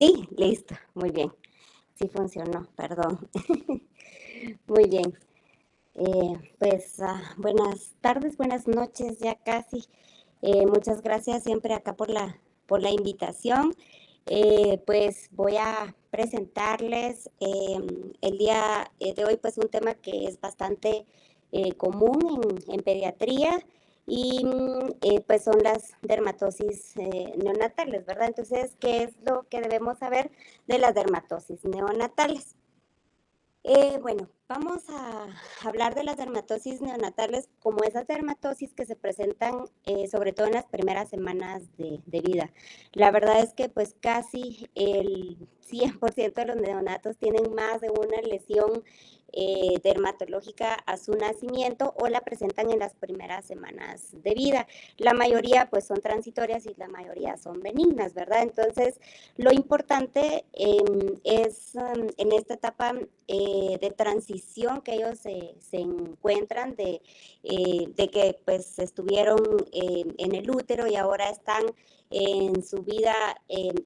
Sí, listo, muy bien. Sí funcionó, perdón. Muy bien. Buenas tardes, buenas noches, ya casi. Muchas gracias siempre acá por la invitación. Pues voy a presentarles el día de hoy pues un tema que es bastante común en pediatría y pues son las dermatosis neonatales, ¿verdad? Entonces, ¿qué es lo que debemos saber de las dermatosis neonatales? Bueno, vamos a hablar de las dermatosis neonatales como esas dermatosis que se presentan sobre todo en las primeras semanas de vida. La verdad es que pues casi el 100% de los neonatos tienen más de una lesión dermatológica a su nacimiento o la presentan en las primeras semanas de vida. La mayoría pues son transitorias y la mayoría son benignas, ¿verdad? Entonces, lo importante es en esta etapa de transición que ellos se encuentran de que pues estuvieron en el útero y ahora están en su vida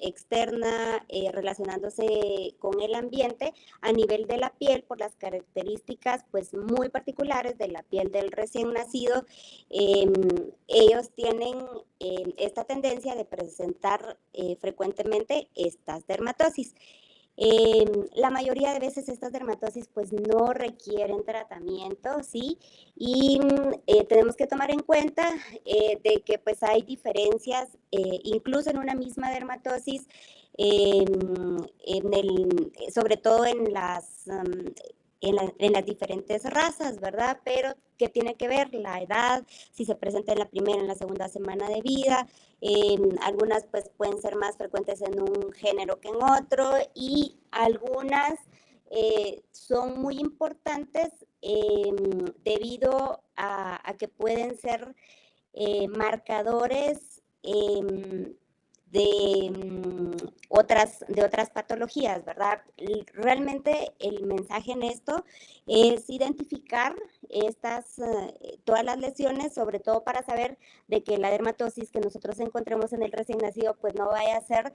externa relacionándose con el ambiente a nivel de la piel por las características pues muy particulares de la piel del recién nacido. eh, Ellos tienen esta tendencia de presentar frecuentemente estas dermatosis. La mayoría de veces estas dermatosis pues no requieren tratamiento, ¿sí? Y tenemos que tomar en cuenta de que pues hay diferencias incluso en una misma dermatosis, sobre todo en las diferentes razas, ¿verdad? Pero ¿qué tiene que ver? La edad, si se presenta en la primera, en la segunda semana de vida, algunas pues pueden ser más frecuentes en un género que en otro y algunas son muy importantes debido a que pueden ser marcadores de otras patologías, ¿verdad? Realmente el mensaje en esto es identificar todas las lesiones, sobre todo para saber de que la dermatosis que nosotros encontremos en el recién nacido, pues no vaya a ser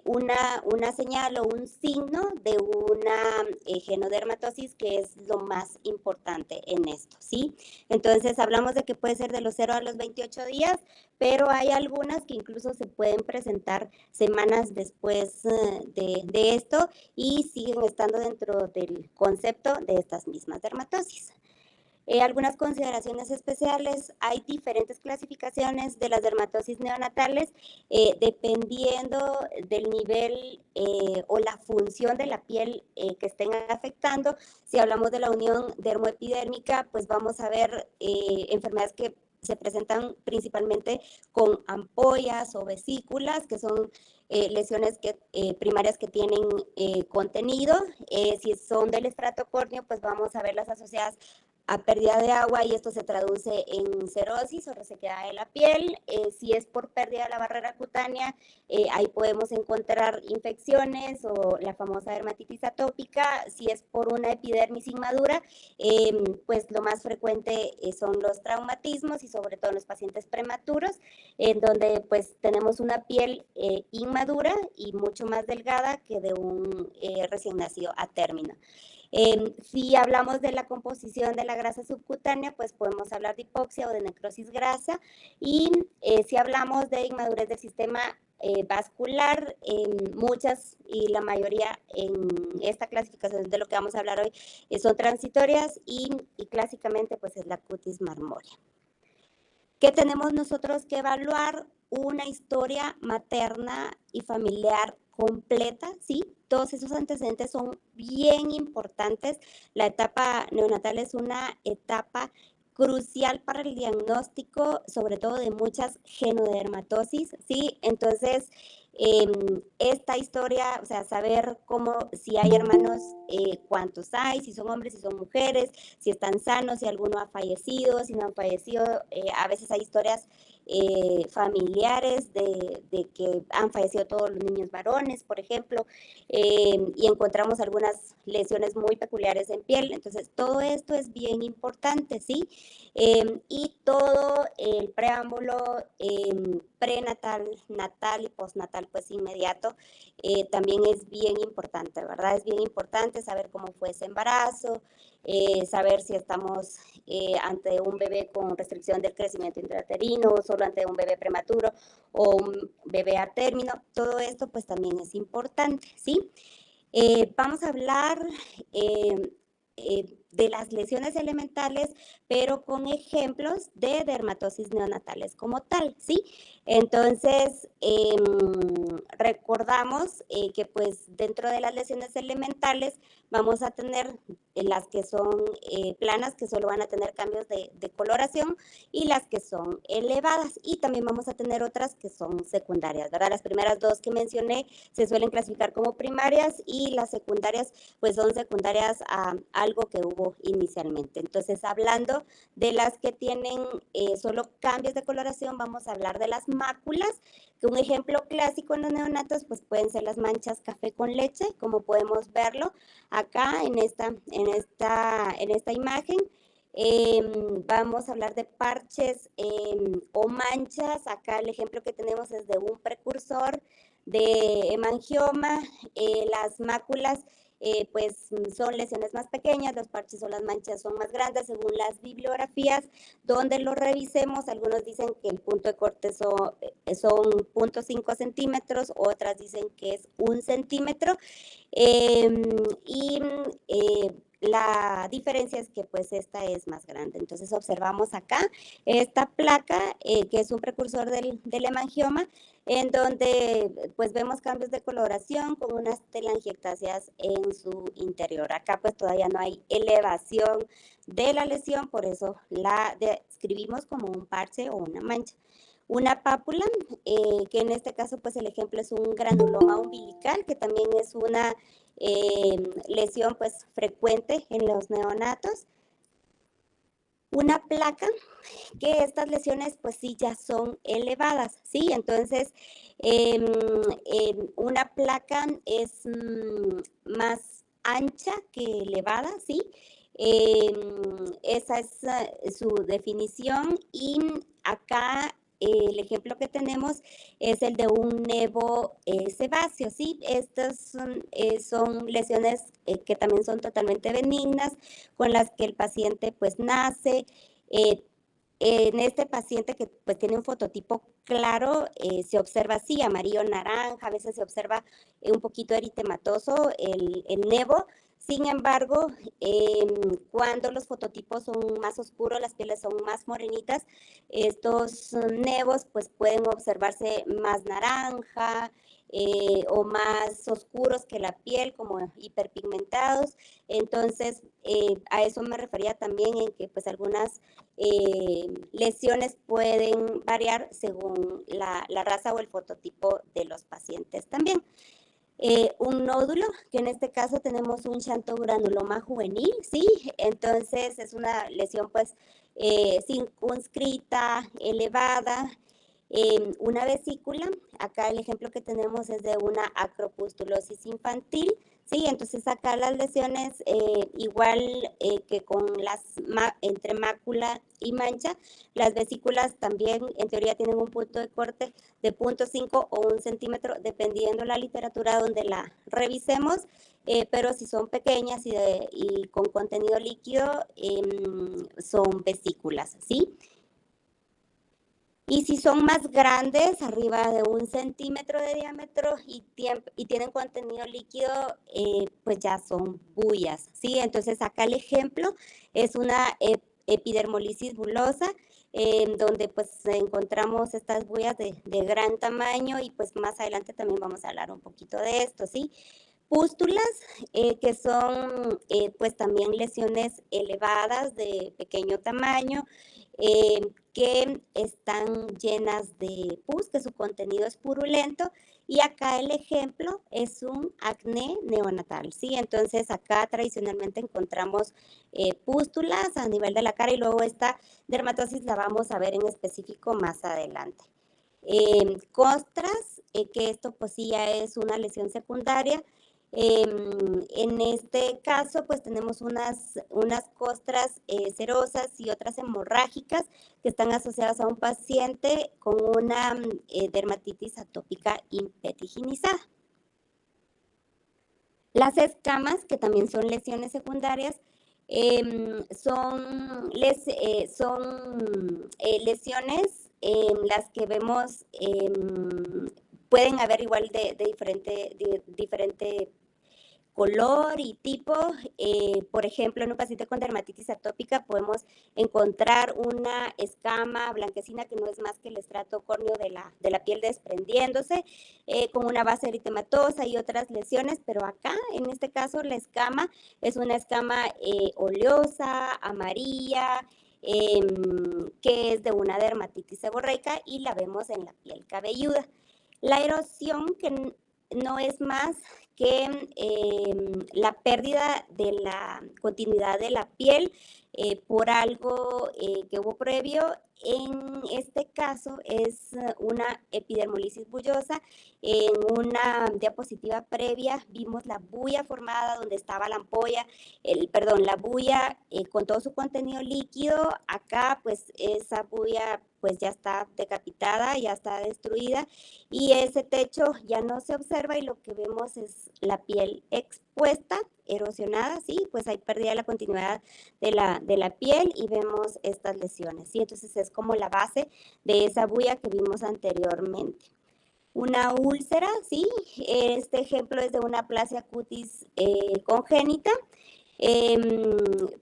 una señal o un signo de una genodermatosis, que es lo más importante en esto, ¿sí? Entonces hablamos de que puede ser de los 0 a los 28 días, pero hay algunas que incluso se pueden presentar semanas después de esto y siguen estando dentro del concepto de estas mismas dermatosis. Algunas consideraciones especiales: hay diferentes clasificaciones de las dermatosis neonatales dependiendo del nivel o la función de la piel que estén afectando. Si hablamos de la unión dermoepidérmica, pues vamos a ver enfermedades que se presentan principalmente con ampollas o vesículas, que son lesiones primarias que tienen contenido. Si son del estrato córneo, pues vamos a ver las asociadas a pérdida de agua y esto se traduce en cerosis o resequedad de la piel. Si es por pérdida de la barrera cutánea, ahí podemos encontrar infecciones o la famosa dermatitis atópica. Si es por una epidermis inmadura, pues lo más frecuente son los traumatismos y sobre todo en los pacientes prematuros, en donde pues tenemos una piel inmadura y mucho más delgada que de un recién nacido a término. Si hablamos de la composición de la grasa subcutánea, pues podemos hablar de hipoxia o de necrosis grasa. Y si hablamos de inmadurez del sistema vascular, muchas y la mayoría en esta clasificación de lo que vamos a hablar hoy son transitorias y clásicamente pues es la cutis marmórea. ¿Qué tenemos nosotros que evaluar? Una historia materna y familiar completa, ¿sí? Todos esos antecedentes son bien importantes. La etapa neonatal es una etapa crucial para el diagnóstico, sobre todo de muchas genodermatosis, ¿sí? Entonces, esta historia, o sea, saber si hay hermanos, cuántos hay, si son hombres, si son mujeres, si están sanos, si alguno ha fallecido, si no han fallecido. A veces hay historias familiares de que han fallecido todos los niños varones, por ejemplo, y encontramos algunas lesiones muy peculiares en piel. Entonces, todo esto es bien importante, ¿sí? Y todo el preámbulo prenatal, natal y postnatal, pues inmediato, también es bien importante, ¿verdad? Es bien importante saber cómo fue ese embarazo, saber si estamos ante un bebé con restricción del crecimiento intrauterino, solo ante un bebé prematuro o un bebé a término. Todo esto pues también es importante, ¿sí? Vamos a hablar de las lesiones elementales, pero con ejemplos de dermatosis neonatales como tal, ¿sí? Entonces, recordamos que pues dentro de las lesiones elementales vamos a tener las que son planas, que solo van a tener cambios de coloración, y las que son elevadas, y también vamos a tener otras que son secundarias, ¿verdad? Las primeras dos que mencioné se suelen clasificar como primarias y las secundarias pues son secundarias a algo que hubo inicialmente. Entonces, hablando de las que tienen solo cambios de coloración, vamos a hablar de las máculas, que un ejemplo clásico en los neonatos pues pueden ser las manchas café con leche, como podemos verlo acá en esta imagen. Vamos a hablar de parches o manchas. Acá el ejemplo que tenemos es de un precursor de hemangioma. Las máculas pues son lesiones más pequeñas, los parches o las manchas son más grandes según las bibliografías donde lo revisemos. Algunos dicen que el punto de corte son 0.5 centímetros, otras dicen que es 1 centímetro. Y la diferencia es que pues esta es más grande. Entonces observamos acá esta placa que es un precursor del hemangioma, en donde pues vemos cambios de coloración con unas telangiectasias en su interior. Acá pues todavía no hay elevación de la lesión, por eso la describimos como un parche o una mancha. Una pápula, que en este caso pues el ejemplo es un granuloma umbilical, que también es una lesión pues frecuente en los neonatos. Una placa, que estas lesiones pues sí ya son elevadas, ¿sí? Entonces, una placa es más ancha que elevada, ¿sí? Esa es su definición, y acá el ejemplo que tenemos es el de un nevo sebáceo, ¿sí? Estas son lesiones que también son totalmente benignas, con las que el paciente pues nace. En este paciente que pues tiene un fototipo claro, se observa así, amarillo, naranja, a veces se observa un poquito eritematoso el nevo. Sin embargo, cuando los fototipos son más oscuros, las pieles son más morenitas, estos nevos pues pueden observarse más naranja o más oscuros que la piel, como hiperpigmentados. Entonces, a eso me refería también, en que pues algunas lesiones pueden variar según la raza o el fototipo de los pacientes también. Un nódulo, que en este caso tenemos un xantogranuloma juvenil, ¿sí? Entonces es una lesión pues circunscrita, elevada. Una vesícula, acá el ejemplo que tenemos es de una acropustulosis infantil, ¿sí? Entonces acá las lesiones, igual que con entre mácula y mancha, las vesículas también en teoría tienen un punto de corte de 0.5 o 1 centímetro, dependiendo la literatura donde la revisemos, pero si son pequeñas y con contenido líquido, son vesículas, ¿sí? Y si son más grandes, arriba de 1 centímetro de diámetro y tienen contenido líquido, pues ya son bullas, ¿sí? Entonces acá el ejemplo es una epidermolisis bulosa, donde pues encontramos estas bullas de gran tamaño, y pues más adelante también vamos a hablar un poquito de esto, ¿sí? Pústulas, que son pues también lesiones elevadas de pequeño tamaño, que están llenas de pus, que su contenido es purulento. Y acá el ejemplo es un acné neonatal, ¿sí? Entonces acá tradicionalmente encontramos pústulas a nivel de la cara y luego esta dermatosis la vamos a ver en específico más adelante. Costras, que esto pues sí ya es una lesión secundaria. En este caso pues tenemos unas costras cerosas y otras hemorrágicas que están asociadas a un paciente con una dermatitis atópica impetiginizada. Las escamas, que también son lesiones secundarias, son lesiones en las que vemos, pueden haber igual de diferente color y tipo. Por ejemplo, en un paciente con dermatitis atópica podemos encontrar una escama blanquecina que no es más que el estrato córneo de la piel desprendiéndose, con una base eritematosa y otras lesiones, pero acá, en este caso, la escama es una escama oleosa, amarilla, que es de una dermatitis seborreica y la vemos en la piel cabelluda. La erosión, que no es más que la pérdida de la continuidad de la piel por algo que hubo previo. En este caso es una epidermolisis bullosa. En una diapositiva previa vimos la bulla formada donde estaba la ampolla, la bulla con todo su contenido líquido. Acá pues esa bulla pues ya está decapitada, ya está destruida y ese techo ya no se observa y lo que vemos es la piel expuesta, erosionada, sí, pues hay pérdida de la continuidad de la piel y vemos estas lesiones, ¿sí? Entonces es como la base de esa bulla que vimos anteriormente. Una úlcera, sí, este ejemplo es de una aplasia cutis congénita.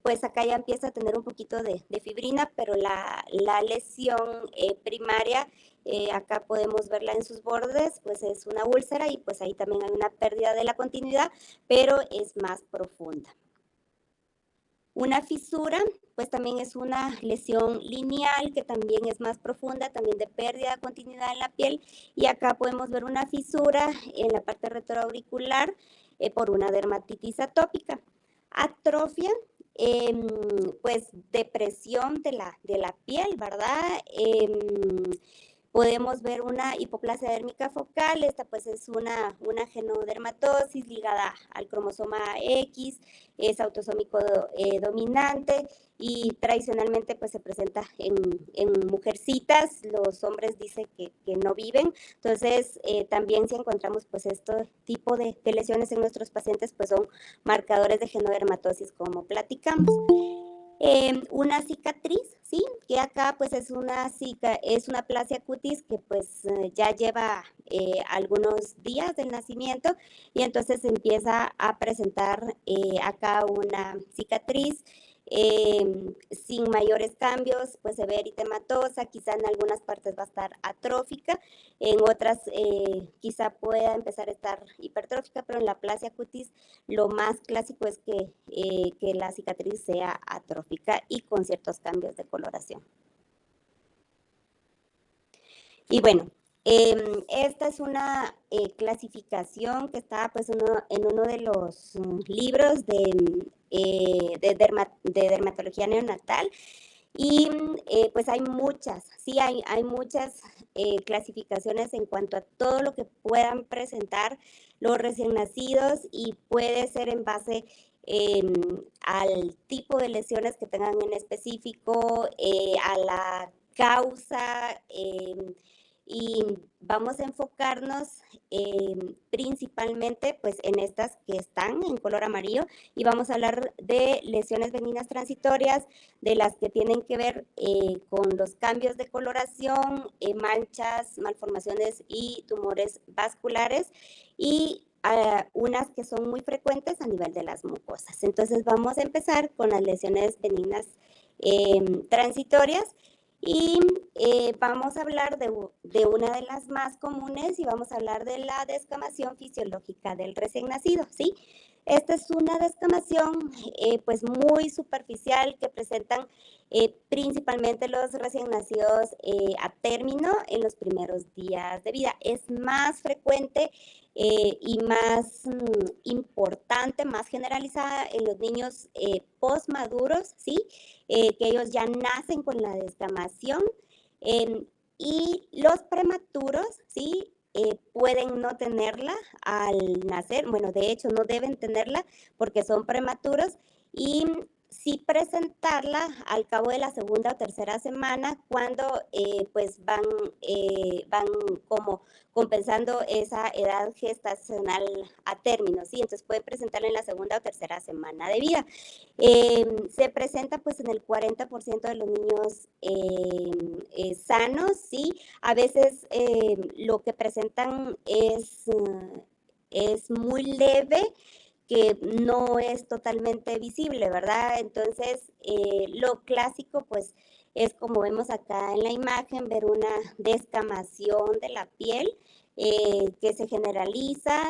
Pues acá ya empieza a tener un poquito de fibrina, pero la lesión primaria, acá podemos verla en sus bordes, pues es una úlcera y pues ahí también hay una pérdida de la continuidad, pero es más profunda. Una fisura, pues también es una lesión lineal que también es más profunda, también de pérdida de continuidad en la piel. Y acá podemos ver una fisura en la parte retroauricular por una dermatitis atópica. Atrofia, pues depresión de la piel, ¿verdad? Podemos ver una hipoplasia dérmica focal. Esta pues es una genodermatosis ligada al cromosoma X, es autosómico dominante y tradicionalmente pues se presenta en mujercitas. Los hombres dicen que no viven. Entonces también si encontramos pues este tipo de lesiones en nuestros pacientes pues son marcadores de genodermatosis como platicamos. Una cicatriz, ¿sí? Que acá pues es una aplasia cutis que pues ya lleva algunos días del nacimiento y entonces empieza a presentar acá una cicatriz sin mayores cambios, pues se ve eritematosa, quizá en algunas partes va a estar atrófica, en otras quizá pueda empezar a estar hipertrófica, pero en la aplasia cutis lo más clásico es que la cicatriz sea atrófica y con ciertos cambios de coloración. Y bueno, esta es una clasificación que está pues en uno de los libros de dermatología neonatal. Y pues hay muchas, sí, hay muchas clasificaciones en cuanto a todo lo que puedan presentar los recién nacidos y puede ser en base al tipo de lesiones que tengan en específico, a la causa, y vamos a enfocarnos principalmente pues en estas que están en color amarillo y vamos a hablar de lesiones benignas transitorias, de las que tienen que ver con los cambios de coloración, manchas, malformaciones y tumores vasculares y unas que son muy frecuentes a nivel de las mucosas. Entonces vamos a empezar con las lesiones benignas transitorias. Y vamos a hablar de una de las más comunes y vamos a hablar de la descamación fisiológica del recién nacido, ¿sí? Esta es una descamación pues muy superficial que presentan principalmente los recién nacidos a término en los primeros días de vida. Es más frecuente y más importante, más generalizada en los niños postmaduros, ¿sí? Que ellos ya nacen con la descamación. Y los prematuros, ¿sí? Pueden no tenerla al nacer, bueno, de hecho no deben tenerla porque son prematuros y sí presentarla al cabo de la segunda o tercera semana cuando pues van como compensando esa edad gestacional a término, ¿sí? Entonces puede presentarla en la segunda o tercera semana de vida. Se presenta pues en el 40% de los niños sanos, ¿sí? A veces lo que presentan es muy leve, que no es totalmente visible, ¿verdad? Entonces, lo clásico, pues, es como vemos acá en la imagen, ver una descamación de la piel que se generaliza,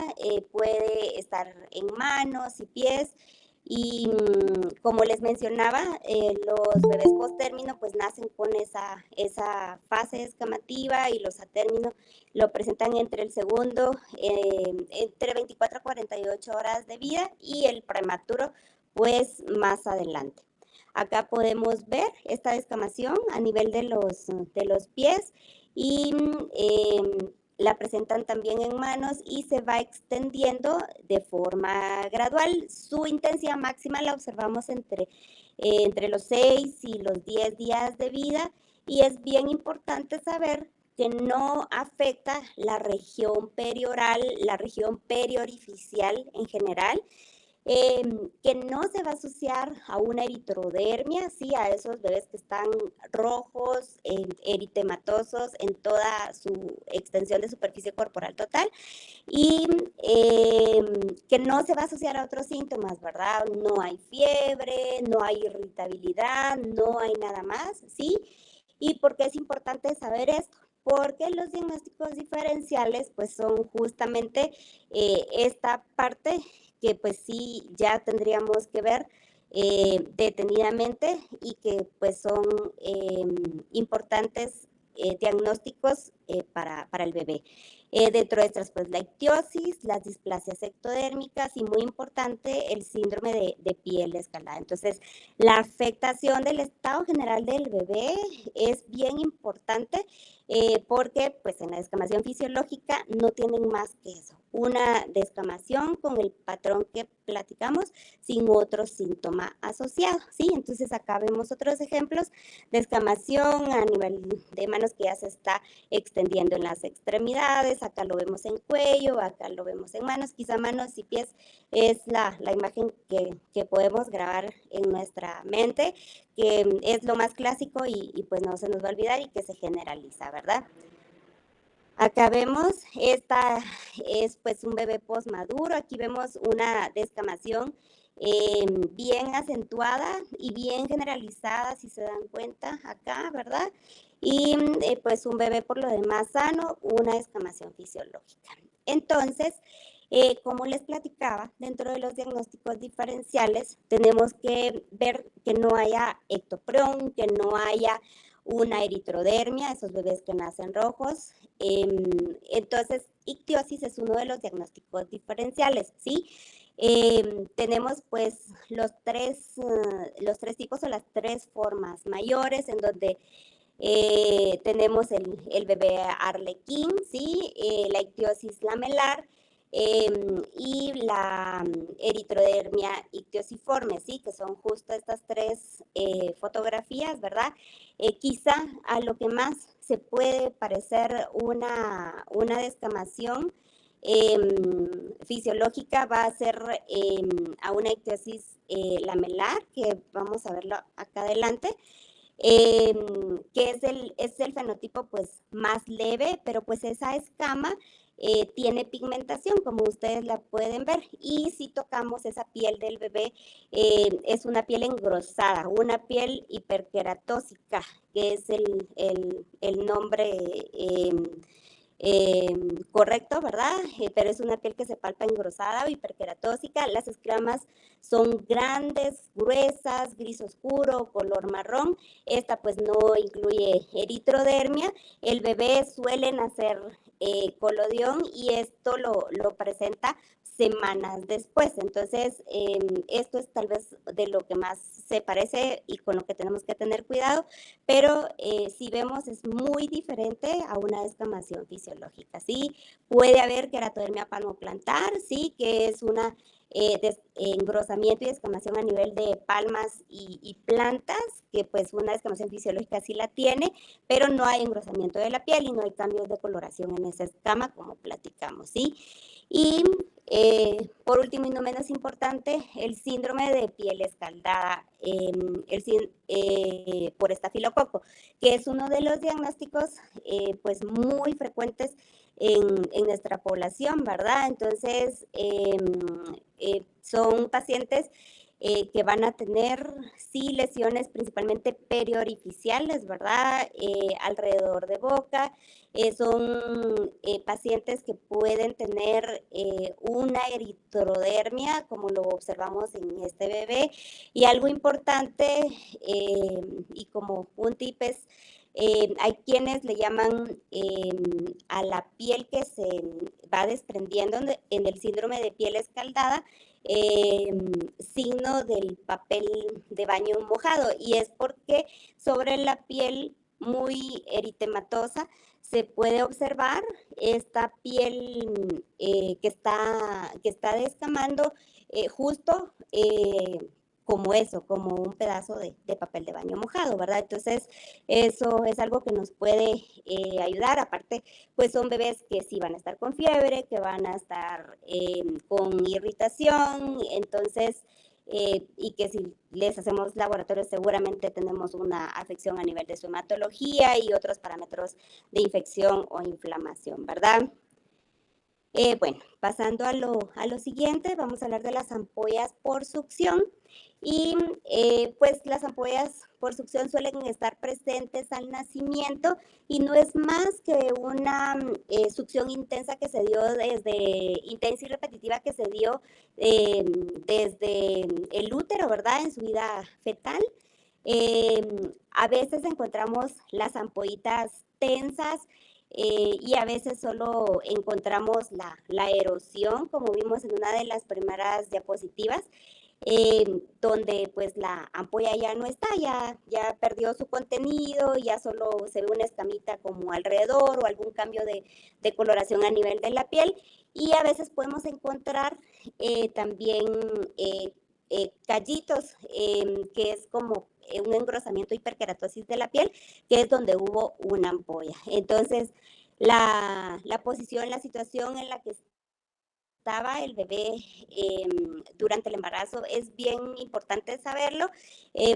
puede estar en manos y pies, y como les mencionaba, los bebés post-término pues nacen con esa fase descamativa y los a término lo presentan entre el segundo, entre 24 a 48 horas de vida y el prematuro pues más adelante. Acá podemos ver esta descamación a nivel de los pies y la presentan también en manos y se va extendiendo de forma gradual. Su intensidad máxima la observamos entre los 6 y los 10 días de vida y es bien importante saber que no afecta la región perioral, la región periorificial en general, que no se va a asociar a una eritrodermia, ¿sí? A esos bebés que están rojos, eritematosos en toda su extensión de superficie corporal total y que no se va a asociar a otros síntomas, ¿verdad? No hay fiebre, no hay irritabilidad, no hay nada más, ¿sí? ¿Y por qué es importante saber esto? Porque los diagnósticos diferenciales pues son justamente esta parte que pues sí ya tendríamos que ver detenidamente y que pues son importantes diagnósticos para el bebé. Dentro de estas, pues la ictiosis, las displasias ectodérmicas y muy importante el síndrome de piel escalada. Entonces, la afectación del estado general del bebé es bien importante porque pues en la descamación fisiológica no tienen más que eso, una descamación con el patrón que platicamos sin otro síntoma asociado, ¿sí? Entonces acá vemos otros ejemplos, descamación a nivel de manos que ya se está extendiendo en las extremidades, acá lo vemos en cuello, acá lo vemos en manos, quizá manos y pies es la imagen que podemos grabar en nuestra mente, que es lo más clásico y pues no se nos va a olvidar y que se generaliza, ¿verdad? Acá vemos, esta es pues un bebé postmaduro, aquí vemos una descamación bien acentuada y bien generalizada, si se dan cuenta acá, ¿verdad? Y pues un bebé por lo demás sano, una descamación fisiológica. Entonces, como les platicaba, dentro de los diagnósticos diferenciales tenemos que ver que no haya ectoprión, que no haya una eritrodermia, esos bebés que nacen rojos. Entonces, ictiosis es uno de los diagnósticos diferenciales, ¿sí? Tenemos pues los tres tipos o las tres formas mayores en donde tenemos el bebé arlequín, ¿sí? La ictiosis lamelar y la eritrodermia ictiosiforme, ¿sí? Que son justo estas tres fotografías, ¿verdad? Quizá a lo que más se puede parecer una descamación fisiológica va a ser a una ictiosis lamelar, que vamos a verlo acá adelante, que es el fenotipo pues más leve, pero pues esa escama tiene pigmentación, como ustedes la pueden ver, y si tocamos esa piel del bebé, es una piel engrosada, una piel hiperqueratósica, que es el nombre correcto, ¿verdad? Pero es una piel que se palpa engrosada o hiperqueratósica. Las escamas son grandes, gruesas, gris oscuro, color marrón. Esta pues no incluye eritrodermia. El bebé suele nacer colodión y esto lo presenta semanas después. Entonces, esto es tal vez de lo que más se parece y con lo que tenemos que tener cuidado, pero si vemos es muy diferente a una descamación fisiológica. Sí, puede haber queratodermia palmoplantar, sí, que es una engrosamiento y descamación a nivel de palmas y plantas, que pues una descamación fisiológica sí la tiene, pero no hay engrosamiento de la piel y no hay cambios de coloración en esa escama como platicamos, ¿sí? Y por último y no menos importante, el síndrome de piel escaldada por estafilococo, que es uno de los diagnósticos pues muy frecuentes en nuestra población, ¿verdad? Entonces, son pacientes que van a tener, sí, lesiones principalmente periorificiales, ¿verdad? Alrededor de boca. Son pacientes que pueden tener una eritrodermia, como lo observamos en este bebé. Y algo importante, y como un tip es, hay quienes le llaman a la piel que se va desprendiendo en el síndrome de piel escaldada, signo del papel de baño mojado, y es porque sobre la piel muy eritematosa se puede observar esta piel que está descamando justo como eso, como un pedazo de papel de baño mojado, ¿verdad? Entonces, eso es algo que nos puede ayudar. Aparte, pues son bebés que sí van a estar con fiebre, que van a estar con irritación, entonces, y que si les hacemos laboratorio seguramente tenemos una afección a nivel de su hematología y otros parámetros de infección o inflamación, ¿verdad? Bueno, pasando a lo siguiente, vamos a hablar de las ampollas por succión. Y pues las ampollas por succión suelen estar presentes al nacimiento y no es más que una succión intensa que se dio intensa y repetitiva que se dio desde el útero, ¿verdad? En su vida fetal. A veces encontramos las ampollitas tensas, y a veces solo encontramos la erosión, como vimos en una de las primeras diapositivas, donde pues la ampolla ya no está, ya perdió su contenido, ya solo se ve una escamita como alrededor o algún cambio de coloración a nivel de la piel. Y a veces podemos encontrar también callitos, que es como un engrosamiento hiperkeratosis de la piel, que es donde hubo una ampolla. Entonces, la posición, la situación en la que estaba el bebé durante el embarazo es bien importante saberlo,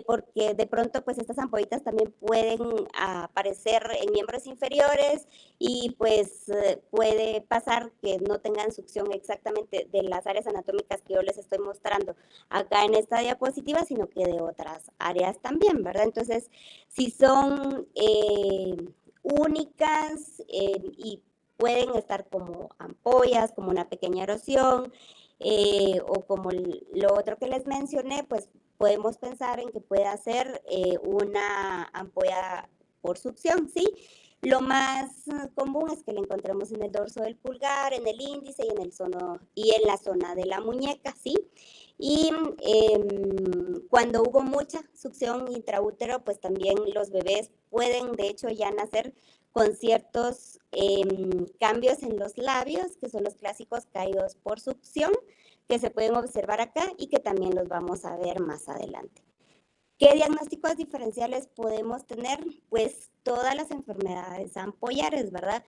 porque de pronto pues estas ampollitas también pueden aparecer en miembros inferiores y pues puede pasar que no tengan succión exactamente de las áreas anatómicas que yo les estoy mostrando acá en esta diapositiva, sino que de otras áreas también, ¿verdad? Entonces, si son únicas y pueden estar como ampollas, como una pequeña erosión, o como lo otro que les mencioné, pues podemos pensar en que pueda ser una ampolla por succión, ¿sí? Lo más común es que la encontremos en el dorso del pulgar, en el índice y en la zona de la muñeca, ¿sí? Y cuando hubo mucha succión intraútero, pues también los bebés pueden, de hecho, ya nacer con ciertos cambios en los labios, que son los clásicos caídos por succión, que se pueden observar acá y que también los vamos a ver más adelante. ¿Qué diagnósticos diferenciales podemos tener? Pues todas las enfermedades ampollares, ¿verdad?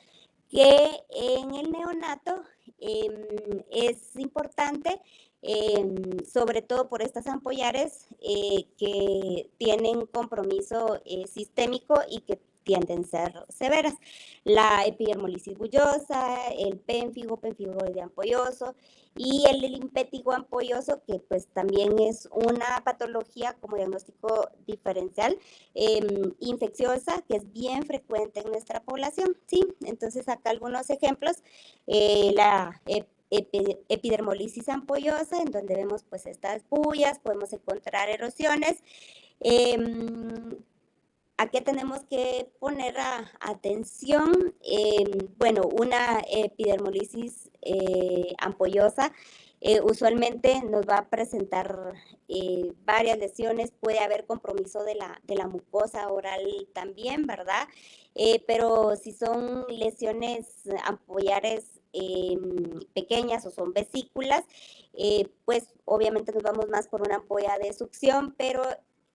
Que en el neonato es importante, sobre todo por estas ampallares que tienen compromiso sistémico y que tienden a ser severas. La epidermolisis bullosa, el pénfigo, pemfigoide ampolloso y el limpético ampolloso, que pues también es una patología como diagnóstico diferencial infecciosa, que es bien frecuente en nuestra población, ¿sí? Entonces acá algunos ejemplos, la epidermolisis ampollosa, en donde vemos pues estas bullas, podemos encontrar erosiones. ¿A qué tenemos que poner atención? Bueno, una epidermolisis ampollosa usualmente nos va a presentar varias lesiones, puede haber compromiso de la mucosa oral también, ¿verdad? Pero si son lesiones ampollares pequeñas o son vesículas, pues obviamente nos vamos más por una ampolla de succión, pero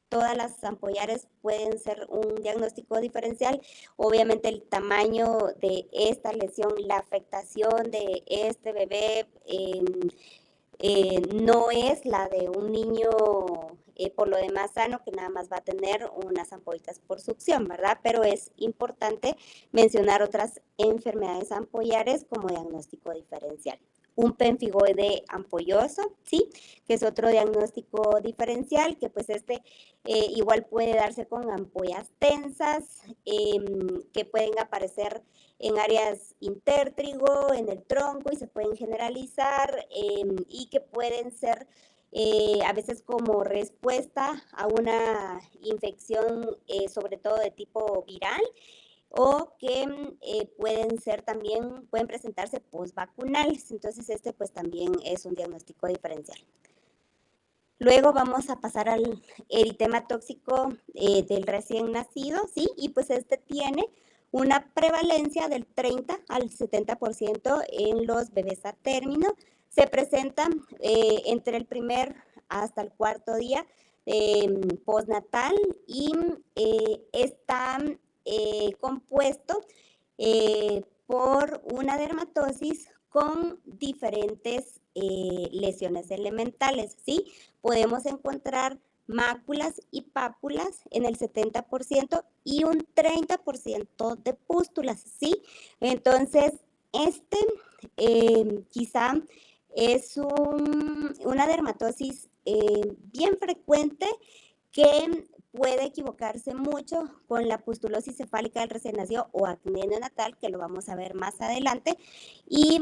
todas las ampollares pueden ser un diagnóstico diferencial. Obviamente el tamaño de esta lesión, la afectación de este bebé no es la de un niño por lo demás sano, que nada más va a tener unas ampollitas por succión, ¿verdad? Pero es importante mencionar otras enfermedades ampollares como diagnóstico diferencial. Un pemfigoide ampolloso, ¿sí? Que es otro diagnóstico diferencial, que pues igual puede darse con ampollas tensas, que pueden aparecer en áreas intertrigo, en el tronco y se pueden generalizar y que pueden ser a veces como respuesta a una infección sobre todo de tipo viral o que pueden ser también, pueden presentarse postvacunales. Entonces pues también es un diagnóstico diferencial. Luego vamos a pasar al eritema tóxico del recién nacido, ¿sí? Y pues tiene una prevalencia del 30 al 70% en los bebés a término. Se presenta entre el primer hasta el cuarto día postnatal y está compuesto por una dermatosis con diferentes lesiones elementales, ¿sí? Podemos encontrar máculas y pápulas en el 70% y un 30% de pústulas, ¿sí? Entonces, quizá es una dermatosis bien frecuente que puede equivocarse mucho con la pustulosis cefálica del recién nacido o acné neonatal, que lo vamos a ver más adelante. Y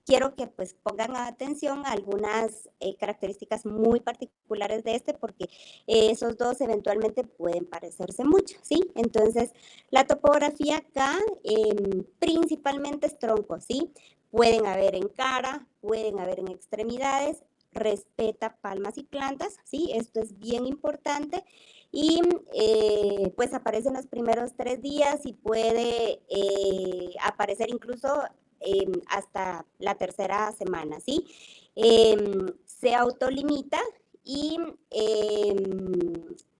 quiero que pues pongan atención a algunas características muy particulares de porque esos dos eventualmente pueden parecerse mucho, ¿sí? Entonces, la topografía acá principalmente es tronco, ¿sí? Pueden haber en cara, pueden haber en extremidades, respeta palmas y plantas, ¿sí? Esto es bien importante. Y pues aparece en los primeros 3 días y puede aparecer incluso hasta la tercera semana, ¿sí? Se autolimita y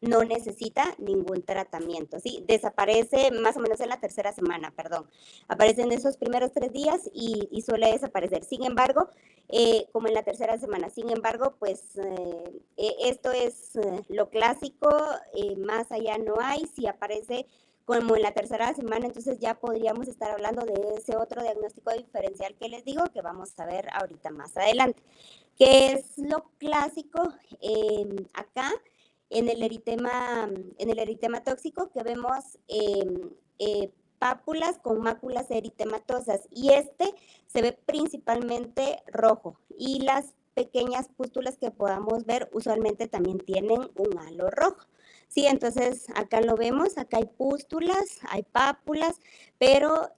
no necesita ningún tratamiento, ¿sí? Desaparece más o menos en la tercera semana, perdón. Aparece en esos primeros 3 días y suele desaparecer. Sin embargo, como en la tercera semana. Sin embargo, pues esto es lo clásico, más allá no hay. Si aparece como en la tercera semana, entonces ya podríamos estar hablando de ese otro diagnóstico diferencial que les digo, que vamos a ver ahorita más adelante. ¿Qué es lo clásico acá en el eritema tóxico? Que vemos pápulas con máculas eritematosas y se ve principalmente rojo y las pequeñas pústulas que podamos ver usualmente también tienen un halo rojo. Sí, entonces acá lo vemos, acá hay pústulas, hay pápulas, pero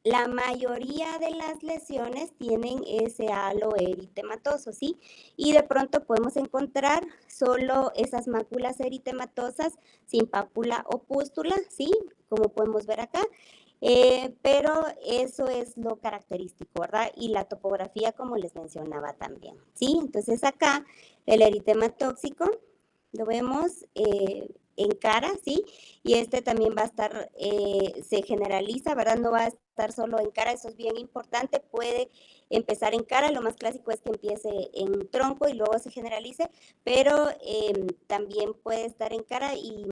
la mayoría de las lesiones tienen ese halo eritematoso, ¿sí? Y de pronto podemos encontrar solo esas máculas eritematosas sin pápula o pústula, ¿sí? Como podemos ver acá. Pero eso es lo característico, ¿verdad? Y la topografía, como les mencionaba también, ¿sí? Entonces acá el eritema tóxico lo vemos en cara, ¿sí? Y este también va a estar, se generaliza, ¿verdad? No va a estar solo en cara, eso es bien importante, puede empezar en cara, lo más clásico es que empiece en tronco y luego se generalice, pero también puede estar en cara y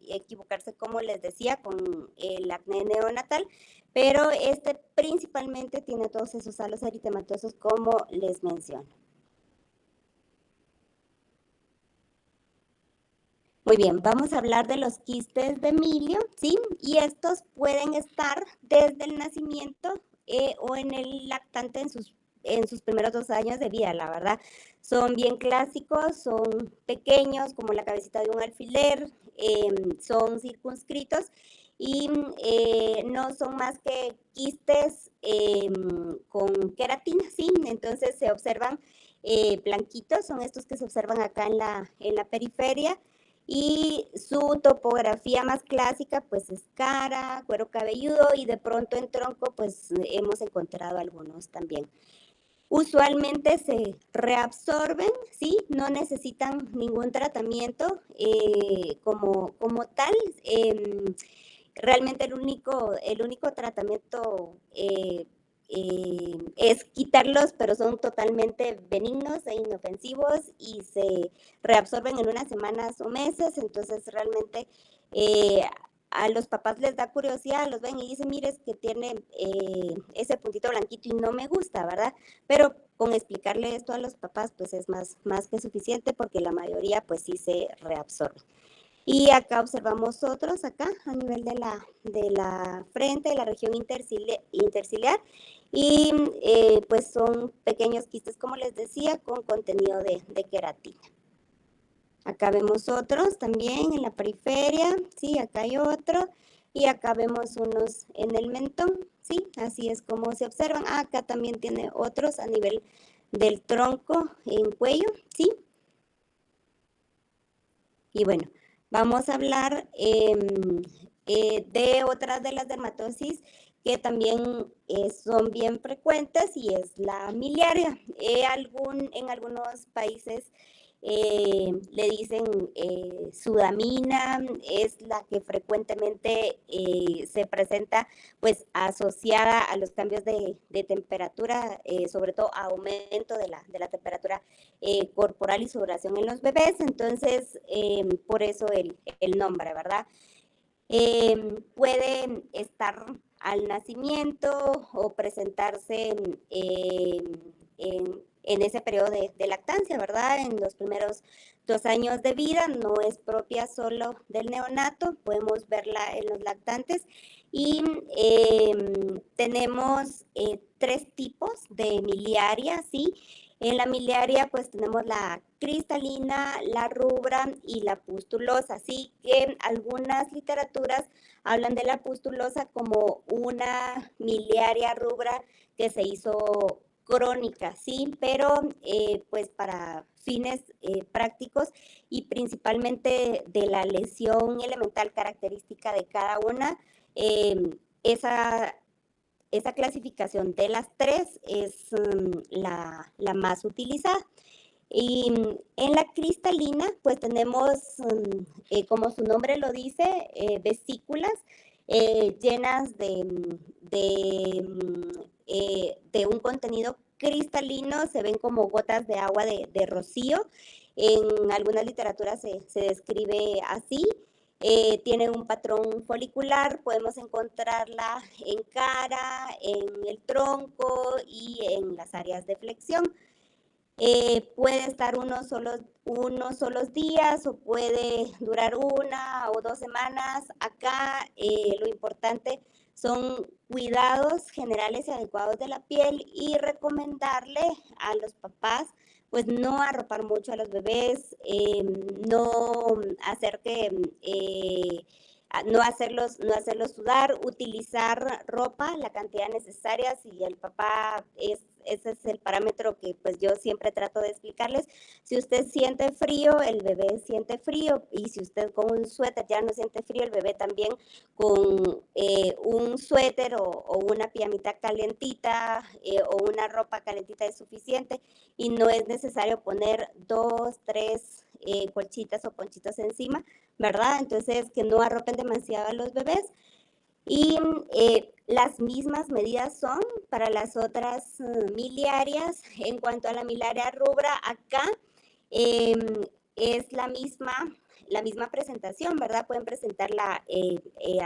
equivocarse, como les decía, con el acné neonatal, pero este principalmente tiene todos esos halos eritematosos como les menciono. Muy bien, vamos a hablar de los quistes de milio, ¿sí? Y estos pueden estar desde el nacimiento o en el lactante en sus primeros 2 años de vida, la verdad. Son bien clásicos, son pequeños, como la cabecita de un alfiler, son circunscritos y no son más que quistes con queratina, ¿sí? Entonces se observan blanquitos, son estos que se observan acá en la periferia y su topografía más clásica pues es cara, cuero cabelludo y de pronto en tronco pues hemos encontrado algunos también. Usualmente se reabsorben, ¿sí? No necesitan ningún tratamiento como tal. Realmente el único tratamiento es quitarlos, pero son totalmente benignos e inofensivos y se reabsorben en unas semanas o meses, entonces realmente eh, a los papás les da curiosidad, los ven y dicen, mire, es que tiene ese puntito blanquito y no me gusta, ¿verdad? Pero con explicarle esto a los papás, pues es más que suficiente porque la mayoría pues sí se reabsorbe. Y acá observamos otros, acá a nivel de la frente, de la región interciliar, y pues son pequeños quistes, como les decía, con contenido de queratina. Acá vemos otros también en la periferia, sí, acá hay otro, y acá vemos unos en el mentón, sí, así es como se observan. Acá también tiene otros a nivel del tronco en cuello, sí. Y bueno, vamos a hablar de otras de las dermatosis que también son bien frecuentes y es la miliaria. En algunos países le dicen sudamina, es la que frecuentemente se presenta pues asociada a los cambios de temperatura, sobre todo a aumento de la temperatura corporal y sudoración en los bebés, entonces por eso el nombre, ¿verdad? Puede estar al nacimiento o presentarse en ese periodo de lactancia, ¿verdad? En los primeros 2 años de vida, no es propia solo del neonato, podemos verla en los lactantes. Y tenemos 3 tipos de miliaria, ¿sí? En la miliaria pues tenemos la cristalina, la rubra y la pustulosa, así que algunas literaturas hablan de la pustulosa como una miliaria rubra que se hizo crónica, sí, pero pues para fines prácticos y principalmente de la lesión elemental característica de cada una, esa esa clasificación de las 3 es la más utilizada. Y en la cristalina, pues tenemos, como su nombre lo dice, vesículas llenas de un contenido cristalino, se ven como gotas de agua de rocío. En algunas literaturas se describe así. Tiene un patrón folicular, podemos encontrarla en cara, en el tronco y en las áreas de flexión. Puede estar unos solos días o puede durar 1 o 2 semanas. Acá lo importante son cuidados generales y adecuados de la piel y recomendarle a los papás pues no arropar mucho a los bebés, no hacer que no hacerlos sudar, utilizar ropa, la cantidad necesaria, si el papá es ese es el parámetro que pues yo siempre trato de explicarles. Si usted siente frío, el bebé siente frío, y si usted con un suéter ya no siente frío, el bebé también con un suéter o una pijamita calentita o una ropa calentita es suficiente, y no es necesario poner 2, 3 colchitas o ponchitos encima, ¿verdad? Entonces, que no arropen demasiado a los bebés. Y las mismas medidas son para las otras miliarias. En cuanto a la miliaria rubra, acá es la misma presentación, ¿verdad? Pueden presentarla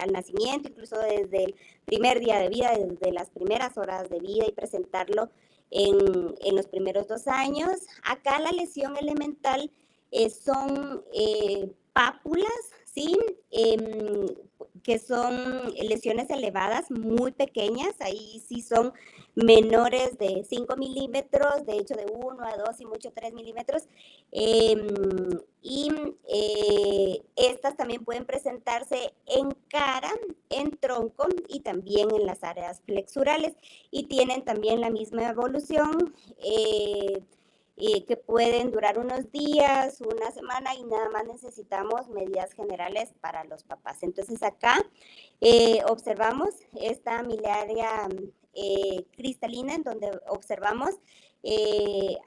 al nacimiento, incluso desde el primer día de vida, desde las primeras horas de vida, y presentarlo en los primeros 2 años. Acá la lesión elemental son pápulas, ¿sí? Que son lesiones elevadas, muy pequeñas, ahí sí son menores de 5 milímetros, de hecho de 1 a 2 y mucho 3 milímetros, y estas también pueden presentarse en cara, en tronco y también en las áreas flexurales, y tienen también la misma evolución, que pueden durar unos días, una semana, y nada más necesitamos medidas generales para los papás. Entonces acá observamos esta miliaria cristalina, en donde observamos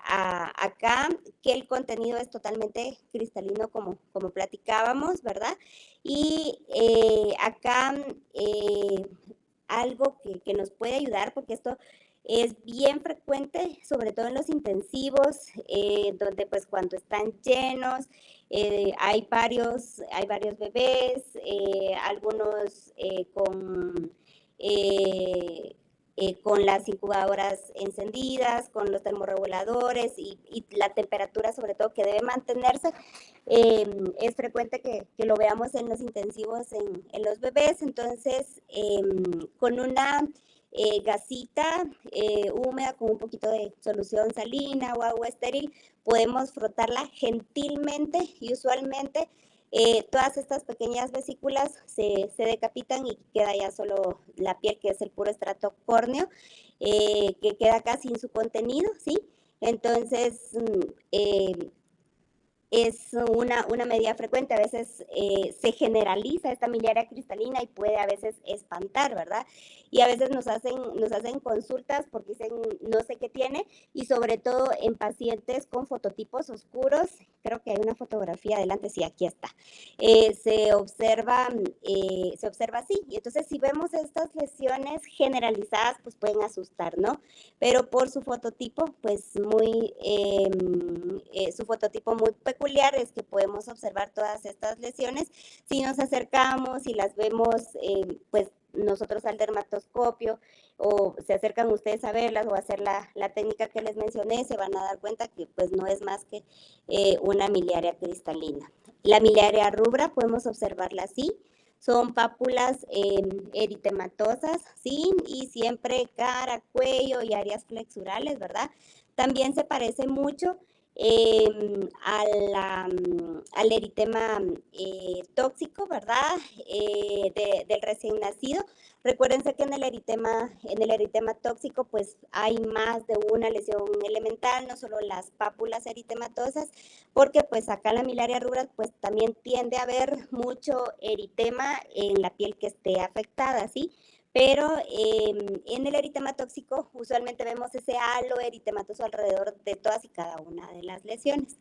acá que el contenido es totalmente cristalino, como platicábamos, ¿verdad? Y acá algo que nos puede ayudar, porque esto es bien frecuente, sobre todo en los intensivos, donde pues cuando están llenos, hay varios bebés, algunos con las incubadoras encendidas, con los termorreguladores y la temperatura sobre todo que debe mantenerse. Es frecuente que lo veamos en los intensivos en los bebés. Entonces, con una gasita húmeda con un poquito de solución salina o agua estéril, podemos frotarla gentilmente, y usualmente todas estas pequeñas vesículas se decapitan y queda ya solo la piel, que es el puro estrato córneo, que queda acá sin su contenido, ¿sí? Entonces, es una medida frecuente. A veces se generaliza esta miliaria cristalina y puede a veces espantar, ¿verdad? Y a veces nos hacen consultas porque dicen no sé qué tiene, y sobre todo en pacientes con fototipos oscuros. Creo que hay una fotografía adelante, sí, aquí está. Se observa así, y entonces si vemos estas lesiones generalizadas, pues pueden asustar, ¿no? Pero por su fototipo, pues su fototipo muy peculiar, es que podemos observar todas estas lesiones. Si nos acercamos y las vemos, pues nosotros al dermatoscopio, o se acercan ustedes a verlas o a hacer la técnica que les mencioné, se van a dar cuenta que pues no es más que una miliaria cristalina. La miliaria rubra podemos observarla así. Son pápulas eritematosas, ¿sí? Y siempre cara, cuello y áreas flexurales, ¿verdad? También se parece mucho al eritema tóxico, ¿verdad? Del recién nacido. Recuérdense que en el eritema tóxico pues hay más de una lesión elemental, no solo las pápulas eritematosas, porque pues acá en la miliaria rubra pues también tiende a haber mucho eritema en la piel que esté afectada, ¿sí? Pero en el eritema tóxico usualmente vemos ese halo eritematoso alrededor de todas y cada una de las lesiones.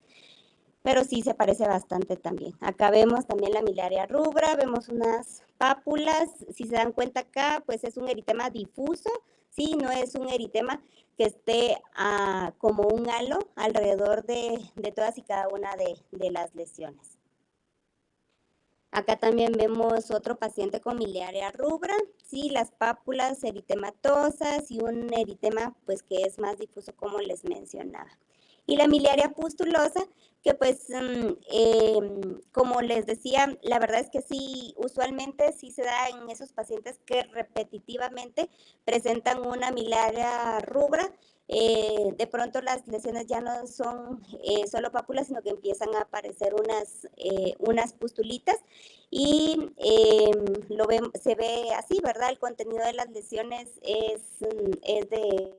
Pero sí se parece bastante también. Acá vemos también la miliaria rubra, vemos unas pápulas. Si se dan cuenta acá, pues es un eritema difuso, ¿sí? No es un eritema que esté como un halo alrededor de todas y cada una de las lesiones. Acá también vemos otro paciente con miliaria rubra, sí, las pápulas eritematosas y un eritema pues que es más difuso, como les mencionaba. Y la miliaria pustulosa, que pues como les decía, la verdad es que sí, usualmente sí se da en esos pacientes que repetitivamente presentan una miliaria rubra. De pronto las lesiones ya no son solo pápulas, sino que empiezan a aparecer unas pustulitas, y se ve así, ¿verdad? El contenido de las lesiones es de